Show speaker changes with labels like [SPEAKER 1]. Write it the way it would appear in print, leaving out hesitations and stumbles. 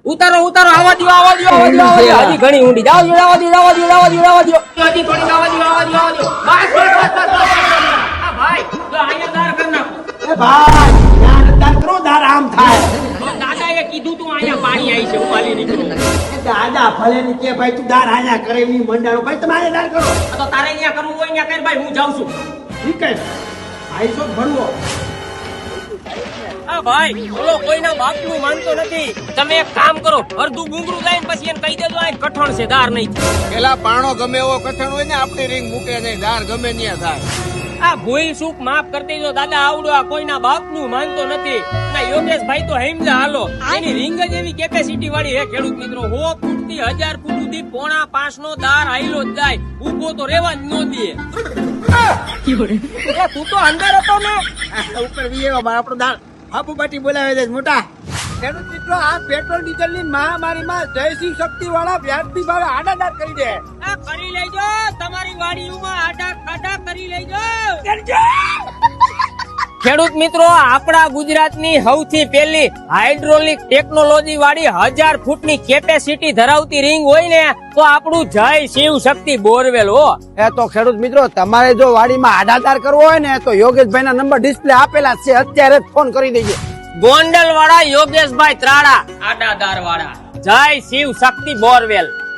[SPEAKER 1] ઉતારો ઉતારો આવા દો આવા દો આવા દો આવા દો હજી ઘણી ઊંડી જાવ દો આવા દો આવા દો આવા દો આવા દો હજી થોડી આવા દો આવા દો આવા દો બસ આ ભાઈ તો અહીંયા દાર કર નાખો
[SPEAKER 2] એ ભાઈ યાર દાર કરો દાર આમ થાય
[SPEAKER 1] તો દાદાએ કીધું તું અહીંયા પાણી આવી છે હું હાલી નીકળું
[SPEAKER 2] એ દાદા ભલે ની કે ભાઈ તું દાર આયા કરે એની મંડાણો ભાઈ તમે આયા દાર કરો
[SPEAKER 1] તો તારે અહીંયા કરવું હોય અહીંયા કર ભાઈ હું જાઉં છું
[SPEAKER 2] ઠીક છે ભાઈ સો ભણવો
[SPEAKER 1] આ ભાઈ બોલો કોઈના બાપનું માનતો નથી તમે એક કામ કરો અડધું ગુંગરું લઈને પછી એને કહી દેજો આ કઠણ છે દાર નહીં
[SPEAKER 3] પેલા પાણો ગમે એવો કઠણ હોય ને આપણી રીંગ મૂકે નહીં દાર ગમે ત્યાં થાય
[SPEAKER 1] આ ભૂલ ચૂક માફ કરી દેજો દાદા આવડો આ કોઈના બાપનું માનતો નથી અને યોગેશભાઈ તો હેમજા હાલો એની રીંગ જ એવી કેપેસિટી વાળી હે ખેડૂત મિત્રો 100 ફૂટથી 1000 ફૂટ સુધી 4.5 નો દાર હાઈલો જ જાય ઊભો તો રેવા જ ન દે તું તો અંદર હતો ને
[SPEAKER 2] ઉપર વીએવા મારા આપણો દાર બાપુ બાટી બોલાવે છે મોટા ખેડૂત મિત્રો આ પેટ્રોલ ડીઝલ ની મહામારીમાં જયસિંહ શક્તિ વાળા વ્યાજબી ભાવે આડાદાર કરી દે
[SPEAKER 1] આ કરી લેજો તમારી વાડીઓમાં આડા ખાડા કરી લેજો ખેડૂત મિત્રો આપણા ગુજરાતની સૌથી પહેલી હાઇડ્રોલિક ટેકનોલોજી વાળી 1000 ફૂટની કેપેસિટી ધરાવતી રીંગ હોય ને તો આપણું જય શિવ શક્તિ બોરવેલ હો
[SPEAKER 4] એ તો ખેડૂત મિત્રો તમારે જો વાડીમાં આડાદાર કરવો હોય ને તો યોગેશભાઈ ના નંબર ડિસ્પ્લે આપેલા છે અત્યારે જ ફોન કરી દેજો
[SPEAKER 1] ગોંડલ વાળા યોગેશભાઈ ત્રાડા આડાદાર વાળા જય શિવ શક્તિ બોરવેલ